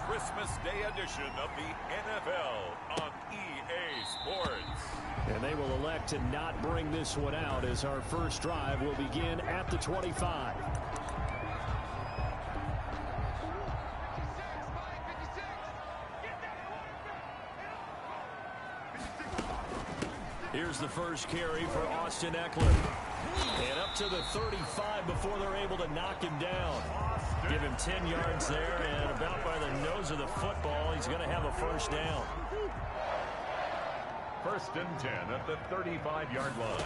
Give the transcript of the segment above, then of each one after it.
Christmas Day edition of the NFL on EA Sports. And they will elect to not bring this one out as our first drive will begin at the 25. Here's the first carry for Austin Eckler. And up to the 35 before they're able to knock him down. Give him 10 yards there, and about by the nose of the football, he's going to have a first down. First and 10 at the 35-yard line.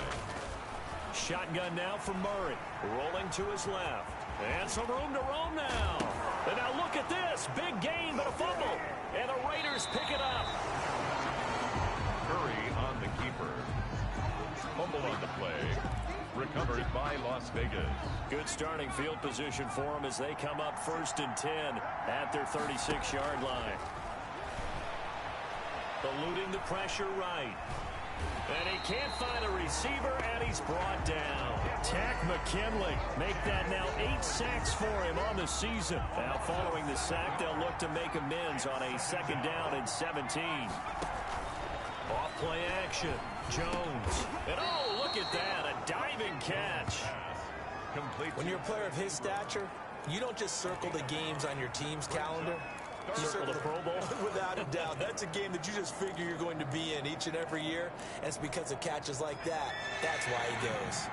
Shotgun now for Murray. Rolling to his left. And some room to roam now. And now look at this. Big gain, but a fumble. And the Raiders pick it up. Curry on the keeper. Fumble on the play. Recovered by Las Vegas. Good starting field position for them as they come up first and 10 at their 36-yard line. Eluding the pressure right. And he can't find a receiver, and he's brought down. Tack McKinley make that now 8 sacks for him on the season. Now following the sack, they'll look to make amends on a second down and 17. Off play action. Jones. And oh, look at that. A diving catch. Complete. When you're a player of his stature, you don't just circle the games on your team's calendar. You circle the Pro Bowl. Without a doubt. That's a game that you just figure you're going to be in each and every year. And it's because of catches like that. That's why he goes.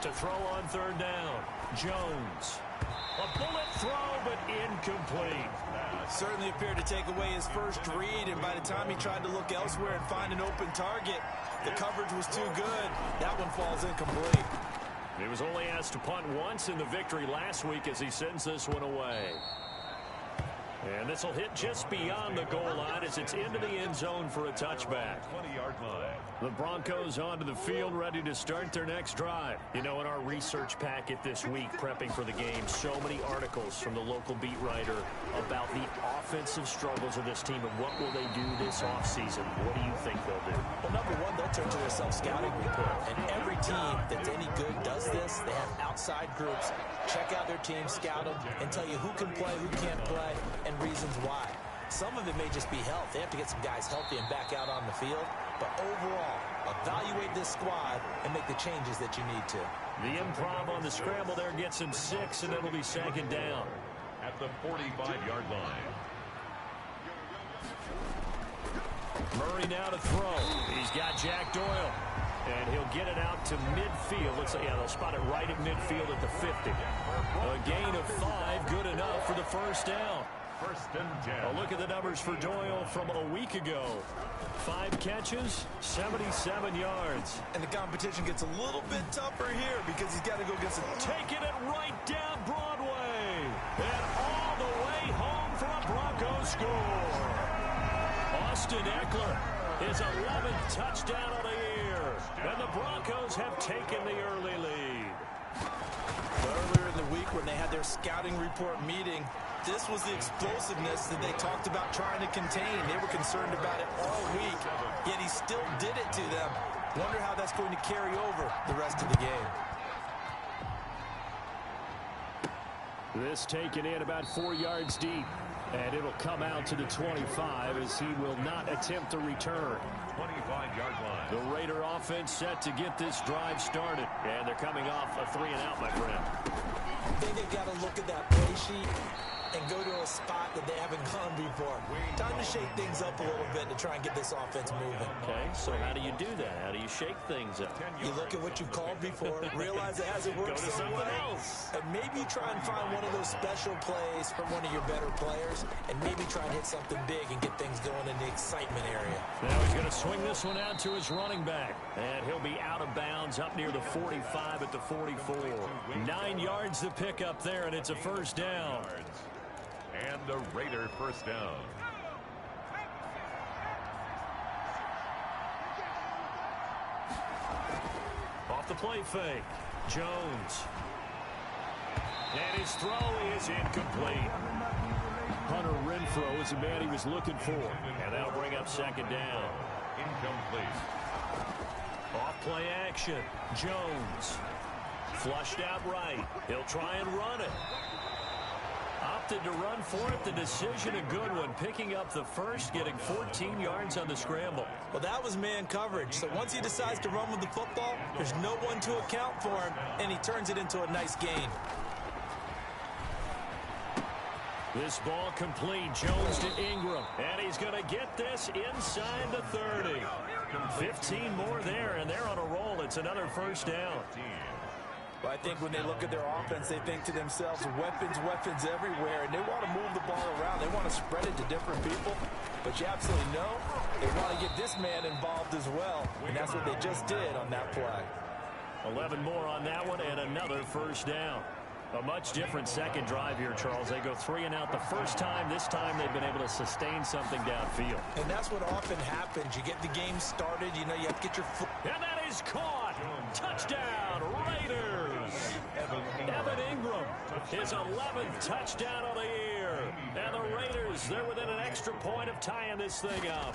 To throw on third down. Jones. A bullet throw, but incomplete. Certainly appeared to take away his first read, and by the time he tried to look elsewhere and find an open target, the coverage was too good. That one falls incomplete. He was only asked to punt once in the victory last week as he sends this one away. And this will hit just beyond the goal line as it's into the end zone for a touchback. 20-yard line. The Broncos onto the field, ready to start their next drive. You know, in our research packet this week, prepping for the game, so many articles from the local beat writer about the offensive struggles of this team and what will they do this offseason. What do you think they'll do? Well, number one, they'll turn to their self-scouting report. And every team that's any good does this. They have outside groups. Check out their team, scout them, and tell you who can play, who can't play, and reasons why. Some of it may just be health. They have to get some guys healthy and back out on the field. But overall, evaluate this squad and make the changes that you need to. The improv on the scramble there gets him 6, and it'll be second down. At the 45-yard line. Murray now to throw. He's got Jack Doyle. And he'll get it out to midfield. Looks like, yeah, they'll spot it right at midfield at the 50. A gain of 5, good enough for the first down. First and 10. A look at the numbers for Doyle from a week ago. 5 catches, 77 yards. And the competition gets a little bit tougher here because he's got to go get some. Taking it right down Broadway. And all the way home for a Broncos score. Austin Eckler, his 11th touchdown of the year. And the Broncos have taken the early lead. Earlier in the week when they had their scouting report meeting, this was the explosiveness that they talked about trying to contain. They were concerned about it all week, yet he still did it to them. Wonder how that's going to carry over the rest of the game. This taken in about 4 yards deep. And it'll come out to the 25 as he will not attempt a return. 25-yard line. The Raider offense set to get this drive started. And they're coming off a 3-and-out, my friend. I think they've got to look at that play sheet and go to a spot that they haven't gone before. Time to shake things up a little bit to try and get this offense moving. Okay, so how do you do that? How do you shake things up? You look at what you called before, realize it hasn't worked Go to so something well, else. and maybe you try and find one of those special plays from one of your better players, and maybe try and hit something big and get things going in the excitement area. Now he's going to swing this one out to his running back, and he'll be out of bounds up near the 45 at the 44. 9 yards to pick up there, and it's a first down. And the Raider first down. Off the play fake. Jones. And his throw is incomplete. Hunter Renfrow is the man he was looking for. And that'll bring up second down. Incomplete. Off play action. Jones. Flushed out right. He'll try and run it. Opted to run for it. The decision a good one. Picking up the first, getting 14 yards on the scramble. Well, that was man coverage. So once he decides to run with the football, there's no one to account for him, and he turns it into a nice gain. This ball complete. Jones to Ingram. And he's going to get this inside the 30. 15 more there, and they're on a roll. It's another first down. Well, I think when they look at their offense, they think to themselves, weapons, weapons everywhere, and they want to move the ball around. They want to spread it to different people. But you absolutely know they want to get this man involved as well, and that's what they just did on that play. 11 more on that one, and another first down. A much different second drive here, Charles. They go 3 and out the first time. This time they've been able to sustain something downfield. And that's what often happens. You get the game started. You know, you have to get your foot. And that is caught. Touchdown, Raiders. Evan Ingram, his 11th touchdown of the year. And the Raiders, they're within an extra point of tying this thing up.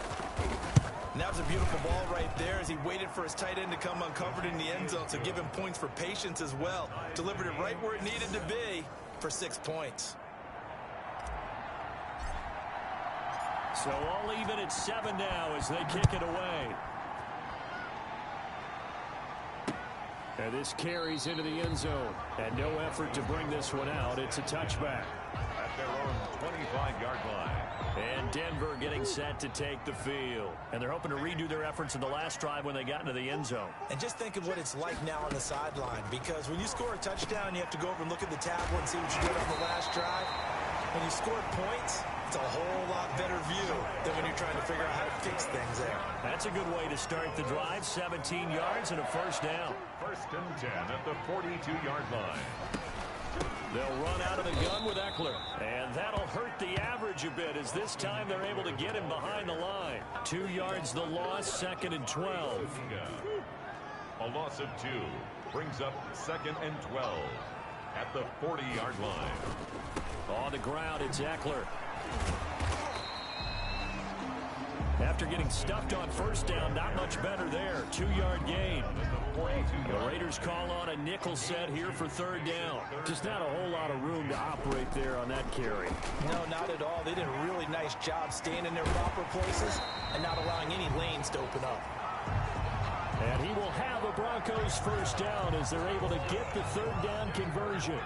And that was a beautiful ball right there as he waited for his tight end to come uncovered in the end zone, so give him points for patience as well. Delivered it right where it needed to be for 6 points. So all even at 7 now as they kick it away. And this carries into the end zone. And no effort to bring this one out. It's a touchback. At their own 25-yard line. And Denver getting set to take the field. And they're hoping to redo their efforts in the last drive when they got into the end zone. And just think of what it's like now on the sideline, because when you score a touchdown, you have to go over and look at the tablet and see what you did on the last drive. When you score points, it's a whole lot better view than when you're trying to figure out how to fix things there. That's a good way to start the drive. 17 yards and a first down. 1st and 10 at the 42-yard line. They'll run out of the gun with Eckler. And that'll hurt the average a bit as this time they're able to get him behind the line. 2 yards the loss, 2nd and 12. A loss of 2 brings up 2nd and 12 at the 40-yard line. On the ground, it's Eckler. After getting stuffed on first down, not much better there. 2-yard gain. The Raiders call on a nickel set here for 3rd down. Just not a whole lot of room to operate there on that carry. No, not at all. They did a really nice job staying in their proper places and not allowing any lanes to open up. And he will have a Broncos first down as they're able to get the 3rd down conversion.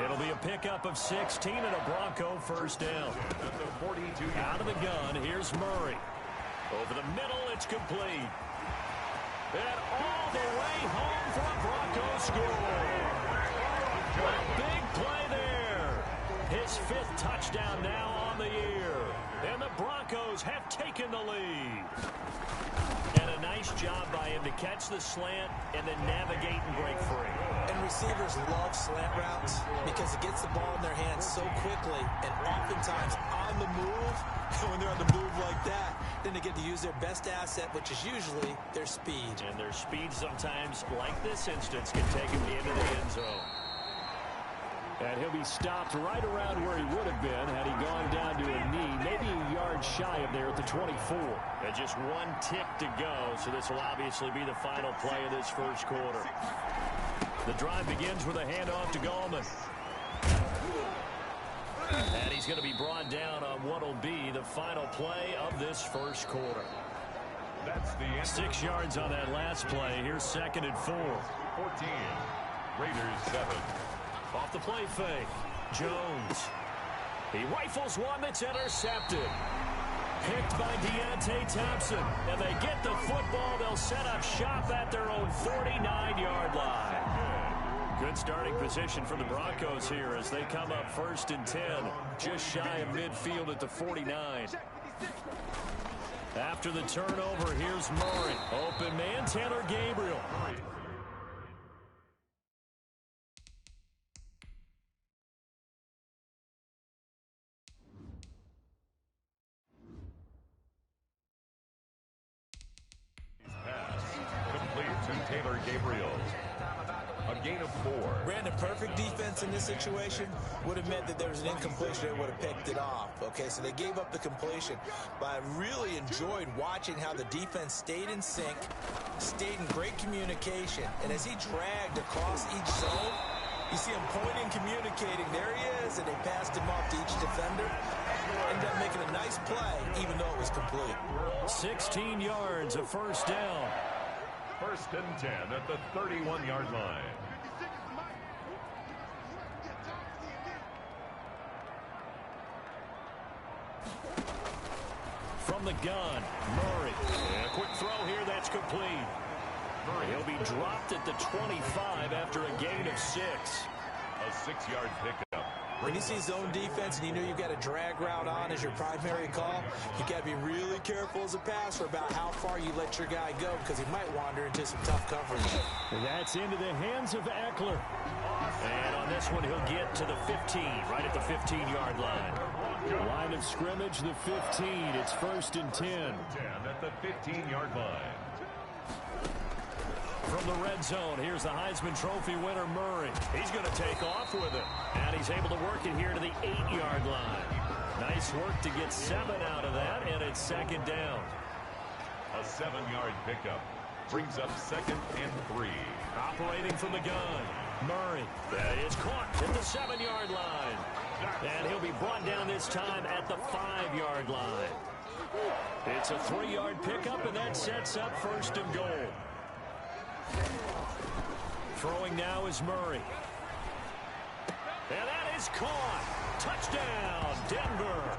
It'll be a pickup of 16 and a Bronco first down. Out of the gun, here's Murray. Over the middle, it's complete. And all the way home for a Bronco score. Big play there. His 5th touchdown now on the year. And the Broncos have taken the lead. And a nice job by him to catch the slant and then navigate and break free. And receivers love slant routes because it gets the ball in their hands so quickly and oftentimes on the move. When they're on the move like that, then they get to use their best asset, which is usually their speed. And their speed sometimes, like this instance, can take him into the end zone. And he'll be stopped right around where he would have been had he gone down to a knee, maybe a yard shy of there at the 24. And just 1 tick to go, so this will obviously be the final play of this first quarter. The drive begins with a handoff to Gallman. And he's going to be brought down on what will be the final play of this first quarter. That's the end. 6 yards on that last play. Here's 2nd and 4. 14. Raiders 7. Off the play fake. Jones. He rifles one that's intercepted. Picked by Deontay Thompson. And they get the football. They'll set up shop at their own 49-yard line. Good starting position for the Broncos here as they come up 1st and 10. Just shy of midfield at the 49. After the turnover, here's Murray. Open man, Taylor Gabriel. Taylor Gabriel. A gain of 4. Brandon, perfect defense in this situation would have meant that there was an incompletion that would have picked it off. Okay, so they gave up the completion. But I really enjoyed watching how the defense stayed in sync, stayed in great communication. And as he dragged across each zone, you see him pointing, communicating. There he is, and they passed him off to each defender. Ended up making a nice play, even though it was complete. 16 yards, a first down. First and 10 at the 31-yard line. From the gun, Murray. And a quick throw here, that's complete. He'll be dropped at the 25 after a gain of 6. A 6-yard pickup. When you see zone defense and you know you've got a drag route on as your primary call, you got to be really careful as a passer about how far you let your guy go because he might wander into some tough coverage. And that's into the hands of Eckler. And on this one, he'll get to the 15, right at the 15-yard line. Line of scrimmage, the 15. It's first and 10. 10 at the 15-yard line. From the red zone, here's the Heisman Trophy winner, Murray. He's going to take off with it. And he's able to work it here to the 8-yard line. Nice work to get 7 out of that, and it's second down. A 7-yard pickup brings up second and 3. Operating from the gun, Murray. That is caught at the 7-yard line. And he'll be brought down this time at the 5-yard line. It's a 3-yard pickup, and that sets up first and goal. Throwing now is Murray. And that is caught. Touchdown, Denver.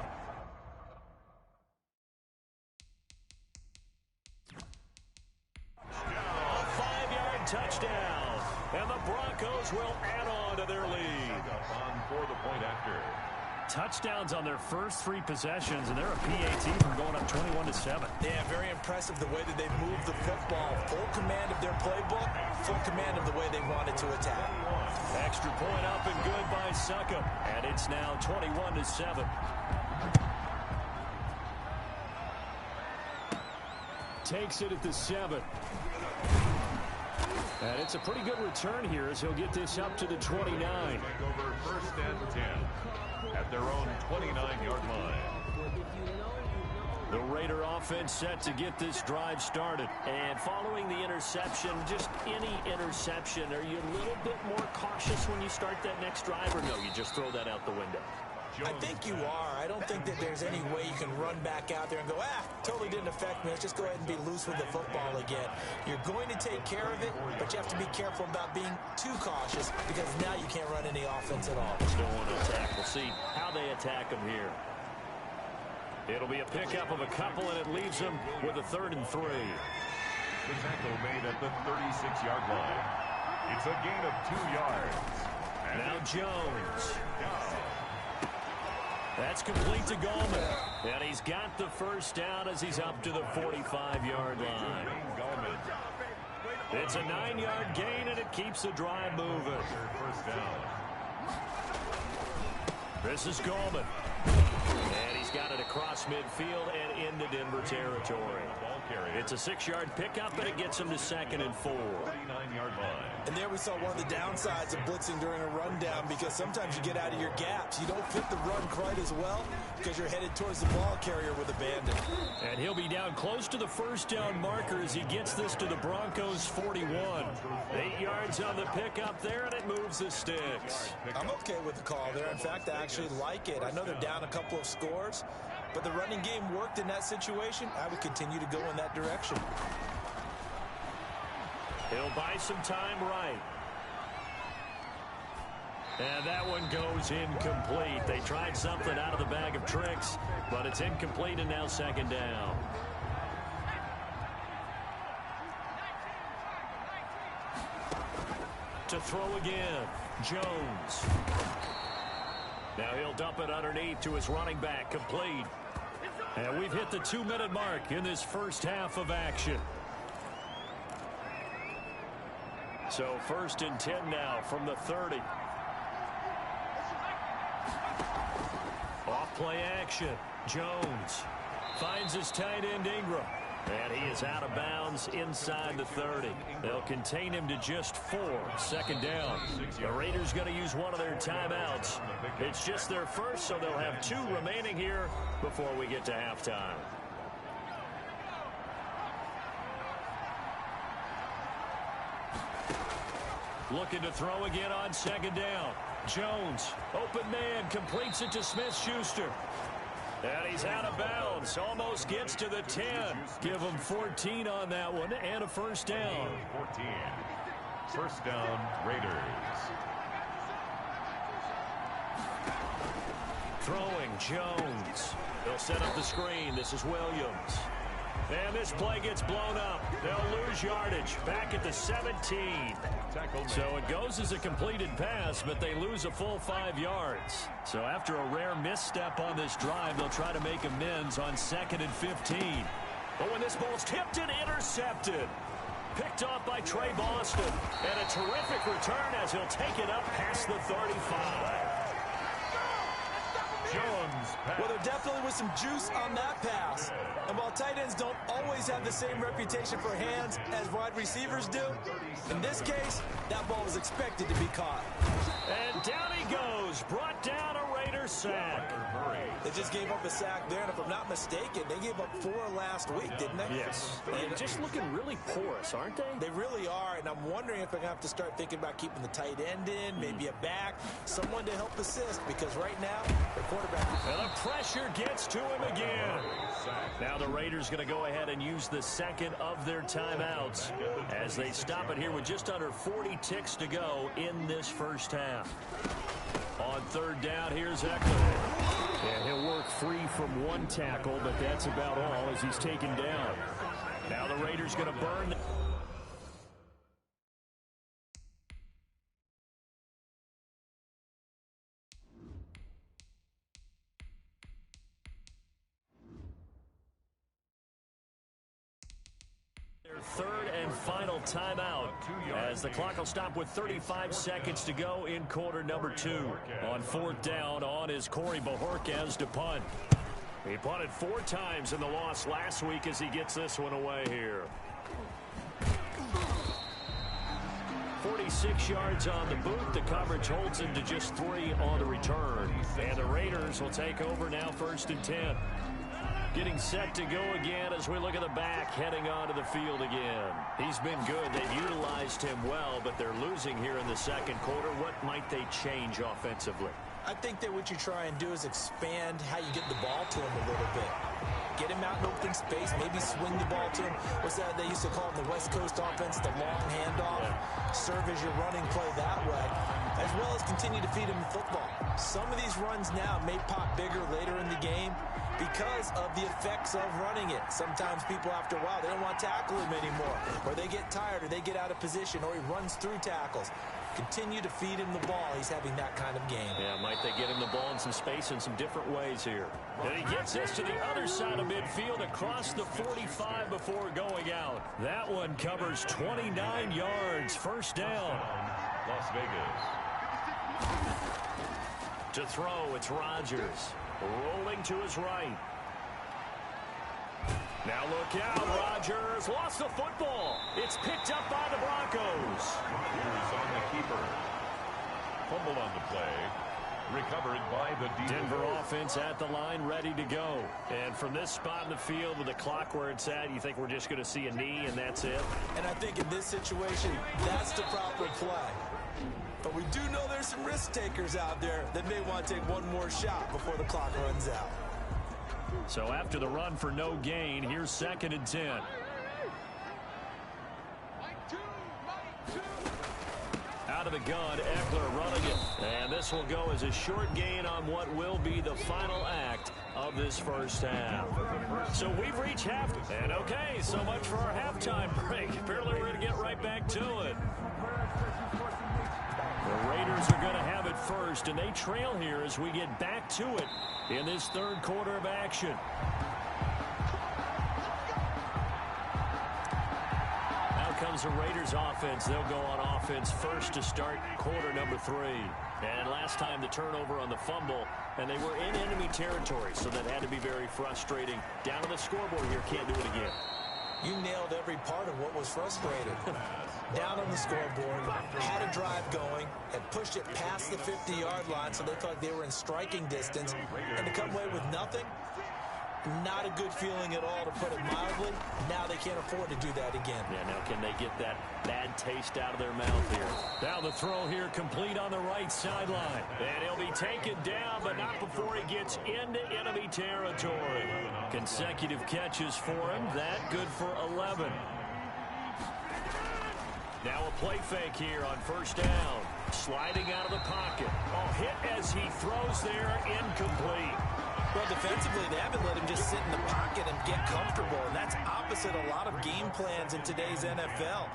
A 5-yard touchdown. And the Broncos will add on to their lead. On for the point after. Touchdowns on their first 3 possessions, and they're a PAT from going up 21-7. Yeah, very impressive the way that they moved the football. Full command of their playbook, full command of the way they wanted to attack. Extra point up and good by Succop, and it's now 21-7. Takes it at the 7. And it's a pretty good return here as he'll get this up to the 29. Over first and 10 at their own 29-yard line. The Raider offense set to get this drive started. And following the interception, just any interception, are you a little bit more cautious when you start that next drive, or no, you just throw that out the window? I think you are. I don't think that there's any way you can run back out there and go, totally didn't affect me. Let's just go ahead and be loose with the football again. You're going to take care of it, but you have to be careful about being too cautious because now you can't run any offense at all. Still want to attack. We'll see how they attack them here. It'll be a pickup of a couple, and it leaves them with a 3rd and 3. The tackle made at the 36-yard line. It's a gain of 2 yards. And now Jones. That's complete to Gallman. And he's got the first down as he's up to the 45-yard line. It's a 9-yard gain, and it keeps the drive moving. First down. This is Gallman. And he's got it across midfield and into Denver territory. It's a 6-yard pickup, and it gets him to 2nd and 4. 39-yard line. And there we saw one of the downsides of blitzing during a rundown because sometimes you get out of your gaps. You don't fit the run quite as well because you're headed towards the ball carrier with abandon. And he'll be down close to the first down marker as he gets this to the Broncos 41. 8 yards on the pickup there, and it moves the sticks. I'm okay with the call there. In fact, I actually like it. I know they're down a couple of scores, but the running game worked in that situation. I would continue to go in that direction. He'll buy some time right. And that one goes incomplete. They tried something out of the bag of tricks, but it's incomplete, and now 2nd down. To throw again, Jones. Now he'll dump it underneath to his running back, complete. And we've hit the 2-minute mark in this first half of action. So 1st and 10 now from the 30. Off play action. Jones finds his tight end Ingram. And he is out of bounds inside the 30. They'll contain him to just 4. 2nd down. The Raiders going to use one of their timeouts. It's just their first, so they'll have 2 remaining here before we get to halftime. Looking to throw again on second down. Jones, open man, completes it to Smith-Schuster. And he's out of bounds. Almost gets to the 10. Give him 14 on that one and a first down. 14. First down, Raiders. Throwing Jones. They'll set up the screen. This is Williams. And this play gets blown up. They'll lose yardage back at the 17. So it goes as a completed pass, but they lose a full 5 yards. So after a rare misstep on this drive, they'll try to make amends on 2nd and 15. But when this ball's tipped and intercepted, picked off by Trey Boston. And a terrific return as he'll take it up past the 35. Well, there definitely was some juice on that pass. And while tight ends don't always have the same reputation for hands as wide receivers do, in this case, that ball was expected to be caught. And down he goes. Brought down a Raider sack. They just gave up a sack there, and if I'm not mistaken, they gave up 4 last week, didn't they? Yes. And just looking really porous, aren't they? They really are, and I'm wondering if they're going to have to start thinking about keeping the tight end in, maybe a back, someone to help assist, because right now, the quarterback... And the pressure gets to him again. Now the Raiders going to go ahead and use the second of their timeouts as they stop it here with just under 40 ticks to go in this first half. On third down, here's Eckler. And he'll work free from one tackle, but that's about all as he's taken down. Now the Raiders going to burn... third and final timeout as the clock will stop with 35 seconds to go in quarter number 2. On fourth down, on is Corey Bojorquez to punt. He punted 4 times in the loss last week as he gets this one away here. 46 yards on the boot. The coverage holds him to just 3 on the return. And the Raiders will take over now, 1st and 10. Getting set to go again as we look at the back, heading onto the field again. He's been good. They've utilized him well, but they're losing here in the second quarter. What might they change offensively? I think that what you try and do is expand how you get the ball to him a little bit. Get him out in open space, maybe swing the ball to him. What's that they used to call in the West Coast offense, the long handoff? Yeah. Serve as your running play that way, as well as continue to feed him the football. Some of these runs now may pop bigger later in the game because of the effects of running it. Sometimes people, after a while, they don't want to tackle him anymore, or they get tired, or they get out of position, or he runs through tackles. Continue to feed him the ball. He's having that kind of game. Yeah, might they get him the ball in some space in some different ways here. And he gets this to the other side of midfield across the 45 before going out. That one covers 29 yards. First down. Las Vegas. To throw, it's Rodgers. Rolling to his right. Now look out, Rodgers lost the football. It's picked up by the Broncos. Here's on the keeper. Fumbled on the play. Recovered by the Denver offense at the line, ready to go. And from this spot in the field with the clock where it's at, you think we're just going to see a knee and that's it? And I think in this situation, that's the proper play. But we do know there's some risk takers out there that may want to take one more shot before the clock runs out. So after the run for no gain, here's 2nd and 10. Out of the gun, Eckler running it. And this will go as a short gain on what will be the final act of this first half. So we've reached half. And okay, so much for our halftime break. Apparently we're going to get right back to it. The Raiders are going to have it first, and they trail here as we get back to it in this third quarter of action. Now comes the Raiders offense. They'll go on offense first to start quarter number 3. And last time the turnover on the fumble, and they were in enemy territory, so that had to be very frustrating. Down on the scoreboard here, can't do it again. You nailed every part of what was frustrating. Down on the scoreboard, had a drive going, and pushed it past the 50-yard line so they felt like they were in striking distance. And to come away with nothing, Not a good feeling at all, to put it mildly. Now they can't afford to do that again. Yeah, now can they get that bad taste out of their mouth here? Now the throw here complete on the right sideline. And he'll be taken down, but not before he gets into enemy territory. Consecutive catches for him. That good for 11. Now a play fake here on first down. Sliding out of the pocket. Oh, hit as he throws there, incomplete. Well, defensively, they haven't let him just sit in the pocket and get comfortable, and that's opposite a lot of game plans in today's NFL.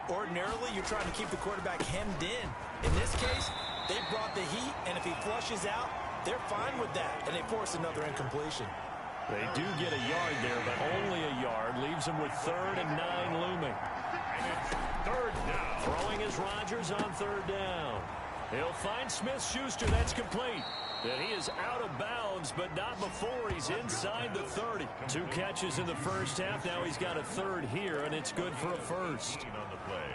Ordinarily, you're trying to keep the quarterback hemmed in. In this case, they brought the heat, and if he flushes out, they're fine with that, and they force another incompletion. They do get a yard there, but only a yard. Leaves them with 3rd and 9 looming. Third down. Throwing is Rodgers on 3rd down. He'll find Smith-Schuster. That's complete. And he is out of bounds, but not before he's inside the 30. 2 catches in the first half. Now he's got a 3rd here, and it's good for a first. On the play.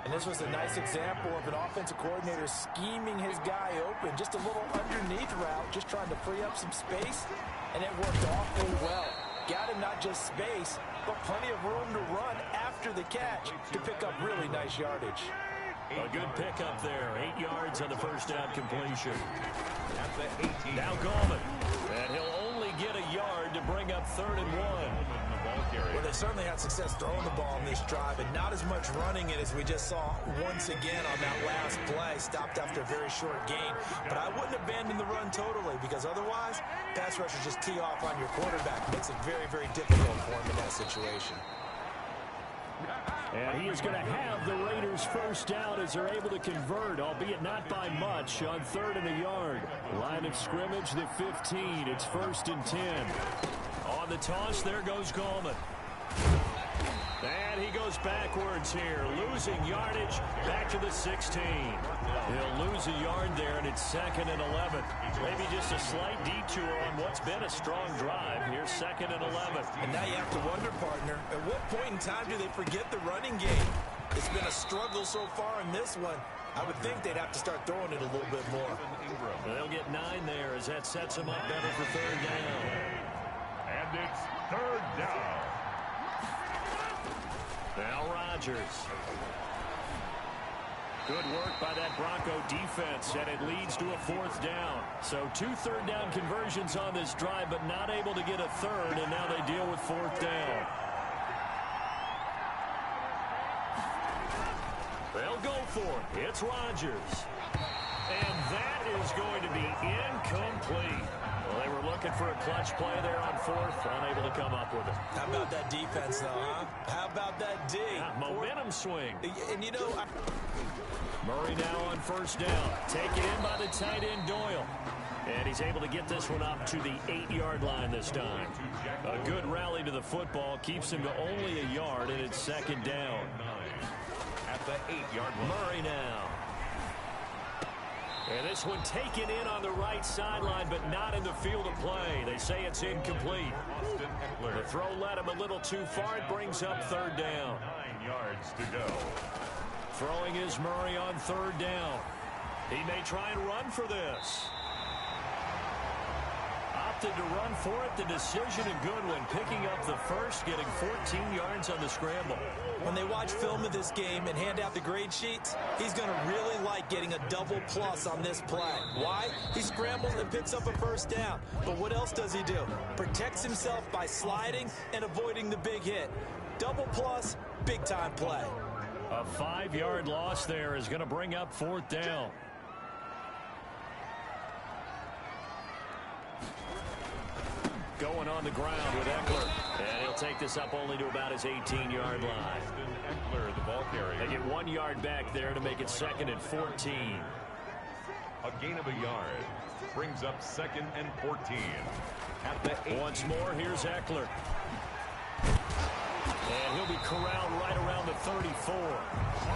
And this was a nice example of an offensive coordinator scheming his guy open. Just a little underneath route, just trying to free up some space, and it worked awfully well. Got him not just space, but plenty of room to run after the catch to pick up really nice yardage. A good pickup there. 8 yards on the first down completion. At the 18. Now Gallman. And he'll only get a yard to bring up 3rd and 1. Well, they certainly had success throwing the ball in this drive, and not as much running it as we just saw once again on that last play. Stopped after a very short gain. But I wouldn't abandon the run totally, because otherwise, pass rushers just tee off on your quarterback. Makes it very, very difficult for him in that situation. And he is going to have the Raiders first down as they're able to convert, albeit not by much, on 3rd and a yard. Line of scrimmage, the 15. It's 1st and 10. On the toss, there goes Gallman. And he goes backwards here, losing yardage back to the 16. He'll lose a yard there, and it's 2nd and 11. Maybe just a slight detour on what's been a strong drive. Here's 2nd and 11. And now you have to wonder, partner, at what point in time do they forget the running game? It's been a struggle so far in this one. I would think they'd have to start throwing it a little bit more. They'll get 9 there as that sets them up better for 3rd down. And it's 3rd down. Now Rodgers. Good work by that Bronco defense, and it leads to a 4th down. So 2 3rd down conversions on this drive, but not able to get a 3rd, and now they deal with 4th down. They'll go for it. It's Rodgers. And that is going to be incomplete. Well, they were looking for a clutch play there on 4th, unable to come up with it. How about that defense, though, huh? How about that D? Momentum swing. And, you know, Murray now on 1st down. Taken in by the tight end, Doyle. And he's able to get this one up to the 8-yard line this time. A good rally to the football keeps him to only a yard, and it's 2nd down. At the 8-yard line. Murray now. And this one taken in on the right sideline, but not in the field of play. They say it's incomplete. The throw led him a little too far. It brings up 3rd down. 9 yards to go. Throwing is Murray on 3rd down. He may try and run for this. Opted to run for it. The decision a good one. Picking up the first, getting 14 yards on the scramble. When they watch film of this game and hand out the grade sheets, he's going to really like getting a double plus on this play. Why? He scrambles and picks up a 1st down. But what else does he do? Protects himself by sliding and avoiding the big hit. Double plus, big-time play. A 5-yard loss there is going to bring up 4th down. Going on the ground with Eckler. And he'll take this up only to about his 18-yard line. Eckler, the ball carrier. They get 1 yard back there to make it 2nd and 14. A gain of a yard. Brings up 2nd and 14. At the 8. Once more, here's Eckler. And he'll be corralled right around the 34.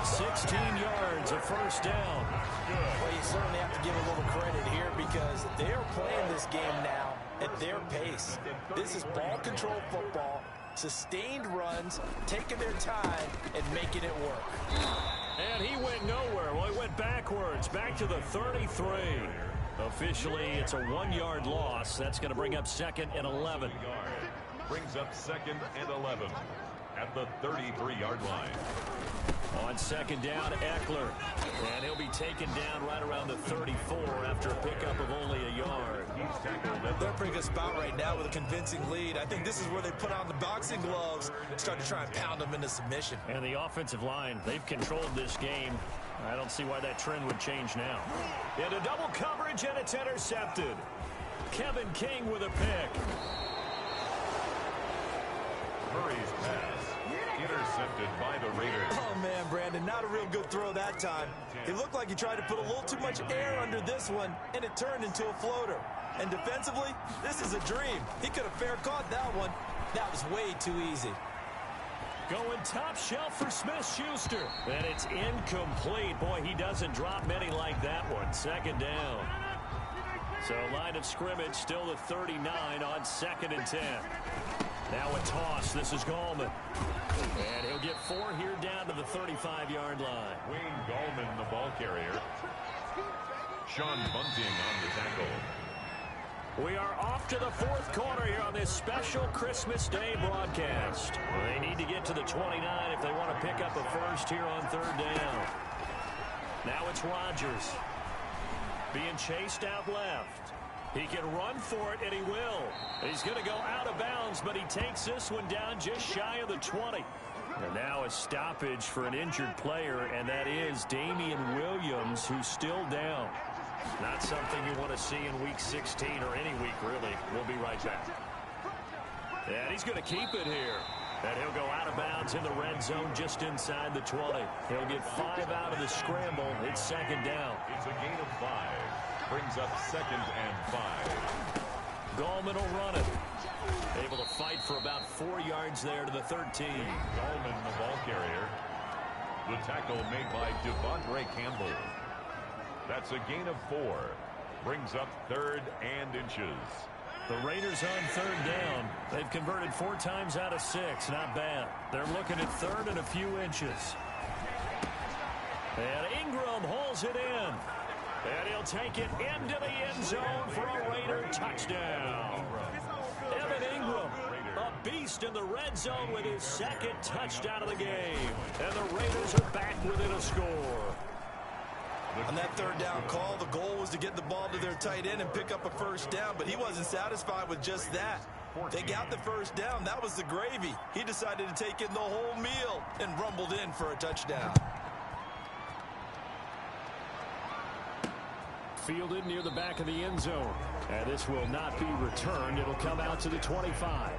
16 yards, a 1st down. Well, you certainly have to give a little credit here because they're playing this game now at their pace. This is ball control football, sustained runs, taking their time, and making it work. And he went nowhere. Well, he went backwards, back to the 33. Officially, it's a 1-yard loss. That's going to bring up 2nd and 11. Brings up 2nd and 11 at the 33-yard line. On 2nd down, Eckler. And he'll be taken down right around the 34 after a pickup of only a yard. They're in a pretty good spot right now with a convincing lead. I think this is where they put on the boxing gloves and start to try and pound them into submission. And the offensive line, they've controlled this game. I don't see why that trend would change now. Into double coverage, and it's intercepted. Kevin King with a pick. Murray's pass intercepted by the Raiders. Oh, man, Brandon, not a real good throw that time. It looked like he tried to put a little too much air under this one, and it turned into a floater. And defensively, this is a dream. He could have fair caught that one. That was way too easy. Going top shelf for Smith-Schuster. And it's incomplete. Boy, he doesn't drop many like that one. 2nd down. So line of scrimmage still the 39 on 2nd and 10. Now a toss. This is Gallman. And he'll get 4 here down to the 35-yard line. Wayne Gallman, the ball carrier. Sean Bunting on the tackle. We are off to the 4th quarter here on this special Christmas Day broadcast. They need to get to the 29 if they want to pick up a first here on 3rd down. Now it's Rodgers. Being chased out left. He can run for it, and he will. He's going to go out of bounds, but he takes this one down just shy of the 20. And now a stoppage for an injured player, and that is Damian Williams, who's still down. Not something you want to see in Week 16 or any week, really. We'll be right back. And he's going to keep it here. And he'll go out of bounds in the red zone just inside the 20. He'll get 5 out of the scramble. It's 2nd down. It's a gain of 5. Brings up 2nd and 5. Gallman will run it. Able to fight for about 4 yards there to the 13. Gallman, the ball carrier. The tackle made by Devondre Campbell. That's a gain of 4. Brings up 3rd and inches. The Raiders on 3rd down. They've converted 4 times out of 6. Not bad. They're looking at 3rd and a few inches. And Ingram hauls it in. And he'll take it into the end zone for a Raider touchdown. Evan Ingram, a beast in the red zone with his 2nd touchdown of the game. And the Raiders are back within a score. On that 3rd down call, the goal was to get the ball to their tight end and pick up a first down, but he wasn't satisfied with just that. They got the first down. That was the gravy. He decided to take in the whole meal and rumbled in for a touchdown. Fielded near the back of the end zone. And this will not be returned. It'll come out to the 25.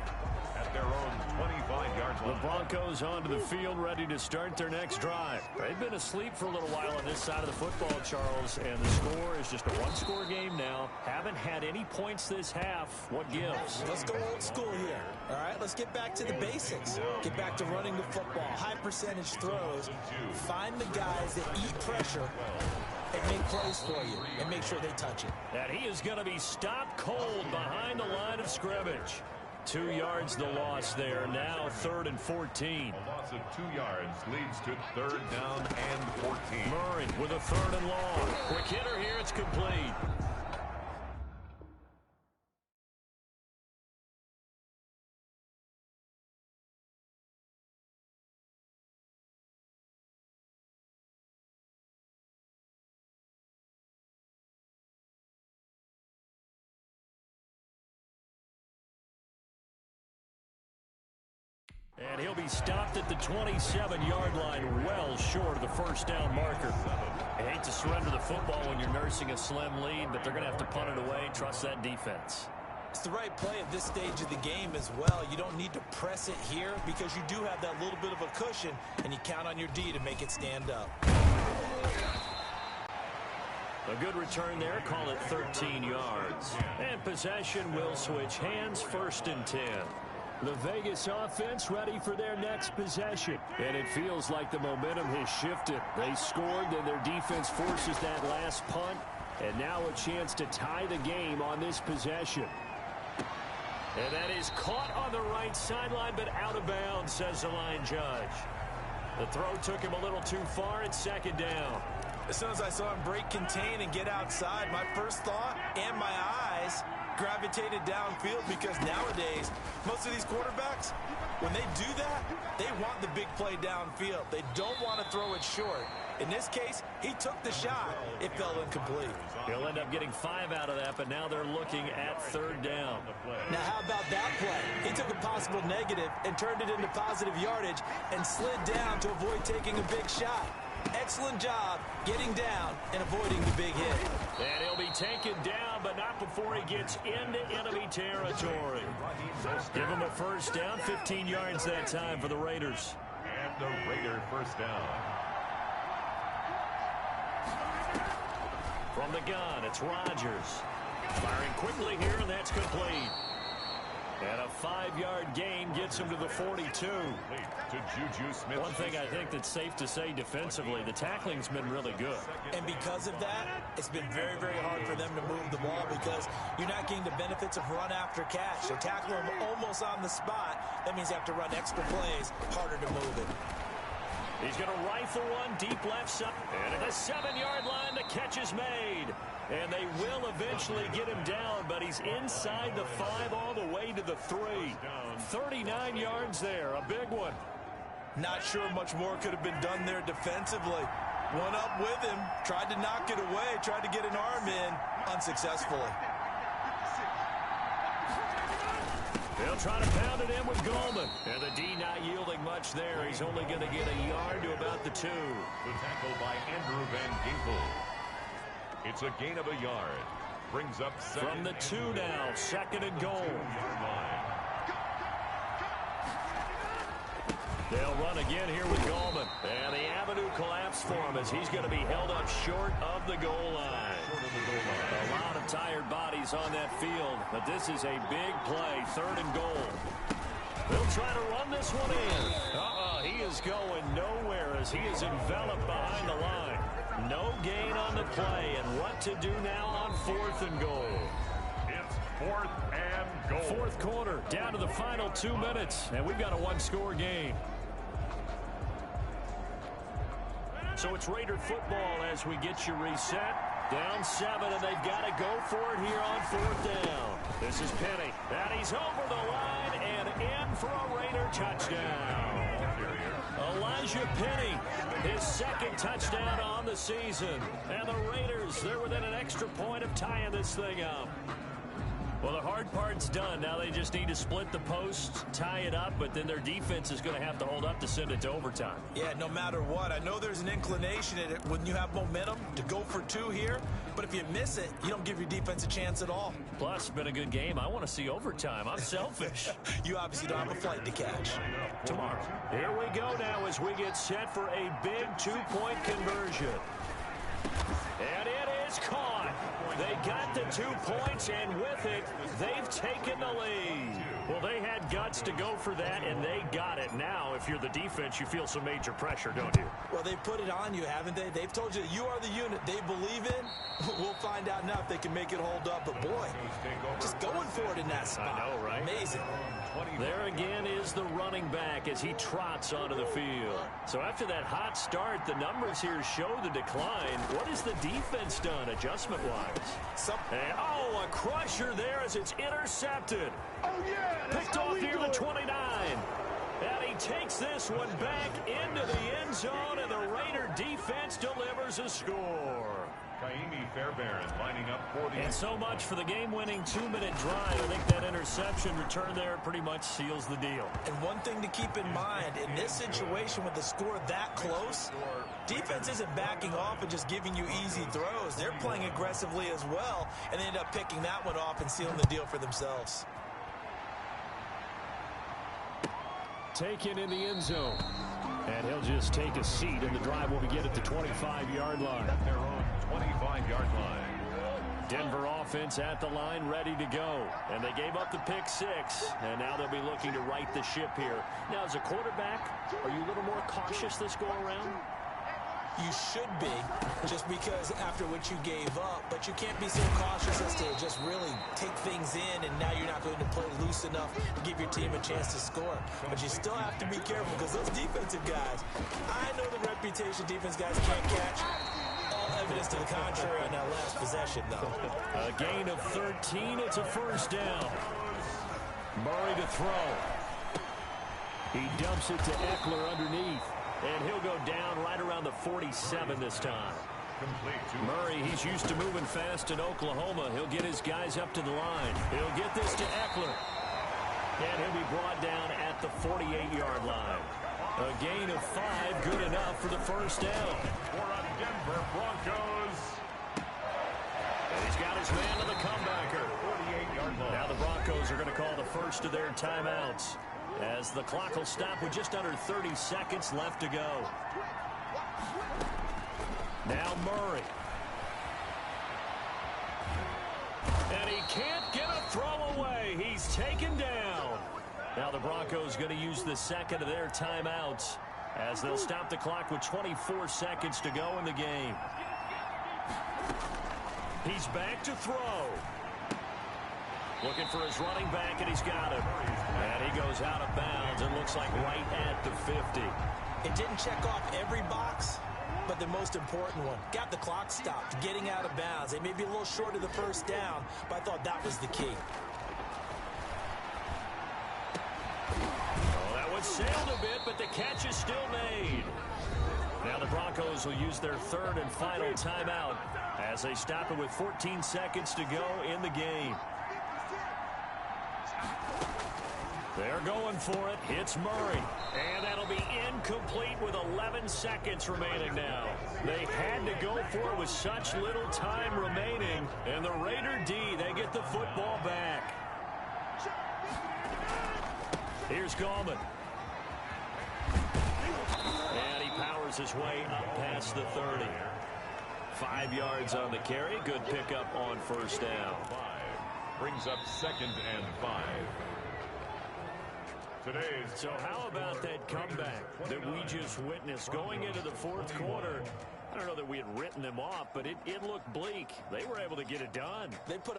At their own 25-yard line. The Broncos onto the field, ready to start their next drive. They've been asleep for a little while on this side of the football, Charles, and the score is just a 1-score game now. Haven't had any points this half. What gives? Let's go old school here. All right, let's get back to the basics. Get back to running the football, high percentage throws. Find the guys that eat pressure and make plays for you and make sure they touch it. And he is going to be stopped cold behind the line of scrimmage. 2 yards the loss there. Now 3rd and 14. A loss of 2 yards leads to 3rd down and 14. Murray with a 3rd and long. Quick hitter here. It's complete. And he'll be stopped at the 27-yard line, well short of the first down marker. I hate to surrender the football when you're nursing a slim lead, but they're going to have to punt it away. Trust that defense. It's the right play at this stage of the game as well. You don't need to press it here because you do have that little bit of a cushion, and you count on your D to make it stand up. A good return there. Call it 13 yards. And possession will switch hands. 1st and 10. The Vegas offense ready for their next possession. And it feels like the momentum has shifted. They scored, then their defense forces that last punt. And now a chance to tie the game on this possession. And that is caught on the right sideline, but out of bounds, says the line judge. The throw took him a little too far. It's 2nd down. As soon as I saw him break contain and get outside, my first thought and my eyes gravitated downfield, because nowadays, most of these quarterbacks, when they do that, they want the big play downfield. They don't want to throw it short. In this case, he took the shot. It fell incomplete. He'll end up getting 5 out of that, but now they're looking at 3rd down. Now, how about that play? He took a possible negative and turned it into positive yardage and slid down to avoid taking a big shot. Excellent job getting down and avoiding the big hit. And he'll be taken down, but not before he gets into enemy territory. Give him a 1st down, 15 yards that time for the Raiders. And the Raider 1st down. From the gun, it's Rodgers. Firing quickly here, and that's complete. And a 5-yard gain gets him to the 42. To Juju Smith. One thing I think that's safe to say defensively, the tackling's been really good. And because of that, it's been very, very hard for them to move the ball, because you're not getting the benefits of run after catch. They tackle him almost on the spot. That means you have to run extra plays, harder to move it. He's going to rifle one deep left side. And at the 7-yard line, the catch is made. And they will eventually get him down, but he's inside the 5 all the way to the 3. 39 yards there, a big one. Not sure much more could have been done there defensively. One up with him, tried to knock it away, tried to get an arm in, unsuccessfully. They'll try to pound it in with Goldman. And the D not yielding much there. He's only going to get a yard to about the 2. The tackle by Andrew Van Ginkel. It's a gain of a yard. Brings up from the 2 now, 2nd and goal. They'll run again here with Goldman. And the avenue collapsed for him as he's going to be held up short of the goal line. A lot of tired bodies on that field, but this is a big play, 3rd and goal. They'll try to run this one in. He is going nowhere as he is enveloped behind the line. No gain on the play, and what to do now on 4th and goal. It's 4th and goal. 4th quarter, down to the final 2 minutes, and we've got a 1-score game. So it's Raider football as we get you reset. Down 7, and they've got to go for it here on 4th down. This is Penny, and he's over the line and in for a Raider touchdown. Elijah Penny, his 2nd touchdown on the season. And the Raiders, they're within an extra point of tying this thing up. Well, the hard part's done. Now they just need to split the post, tie it up, but then their defense is going to have to hold up to send it to overtime. Yeah, no matter what. I know there's an inclination in it when you have momentum to go for 2 here, but if you miss it, you don't give your defense a chance at all. Plus, it's been a good game. I want to see overtime. I'm selfish. You obviously don't have a flight to catch. Tomorrow. Here we go now as we get set for a big 2-point conversion. And it is caught. They got the 2 points, and with it, they've taken the lead. Well, they had guts to go for that, and they got it. Now, if you're the defense, you feel some major pressure, don't you? Well, they put it on you, haven't they? They've told you you are the unit they believe in. We'll find out now if they can make it hold up. But, boy, just going for it in that spot. I know, right? Amazing. There again is the running back as he trots onto the field. So after that hot start, the numbers here show the decline. What has the defense done adjustment-wise? And, a crusher there as it's intercepted. Picked off near the 29. And he takes this one back into the end zone, and the Raider defense delivers a score. Kaimi Fairbairn lining up for the... And so much for the game-winning 2-minute drive. I think that interception return there pretty much seals the deal. And one thing to keep in mind, in this situation with the score that close, defense isn't backing off and just giving you easy throws. They're playing aggressively as well, and they end up picking that one off and sealing the deal for themselves. Taken in the end zone. And he'll just take a seat, and the drive will begin at the 25-yard line. Their own 25-yard line. Denver offense at the line, ready to go. And they gave up the pick 6, and now they'll be looking to right the ship here. Now, as a quarterback, are you a little more cautious this go-around? You should be, just because after what you gave up, but you can't be so cautious as to just really take things in, and now you're not going to play loose enough to give your team a chance to score. But you still have to be careful, because those defensive guys, I know the reputation defense guys can't catch all Evidence to the contrary on that last possession, though. A gain of 13. It's a first down. Murray to throw. He dumps it to Eckler underneath. And he'll go down right around the 47 this time. Murray, he's used to moving fast in Oklahoma. He'll get his guys up to the line. He'll get this to Eckler. And he'll be brought down at the 48-yard line. A gain of 5, good enough for the first down. For a Denver Broncos. And he's got his man to the comebacker. 48-yard line. Now the Broncos are going to call the first of their timeouts, as the clock will stop with just under 30 seconds left to go. Now Murray. And he can't get a throw away. He's taken down. Now the Broncos going to use the second of their timeouts, as they'll stop the clock with 24 seconds to go in the game. He's back to throw. Looking for his running back, and he's got him. And he goes out of bounds, and looks like right at the 50. It didn't check off every box, but the most important one. Got the clock stopped, getting out of bounds. They may be a little short of the first down, but I thought that was the key. Oh, that one sailed a bit, but the catch is still made. Now the Broncos will use their third and final timeout, as they stop it with 14 seconds to go in the game. They're going for it. Hits Murray. And that'll be incomplete with 11 seconds remaining now. They had to go for it with such little time remaining. And the Raider D, they get the football back. Here's Gallman. And he powers his way up past the 30. 5 yards on the carry. Good pickup on first down. Brings up 2nd and 5. So how about that comeback that we just witnessed going into the fourth quarter? I don't know that we had written them off, but it looked bleak. They were able to get it done. They put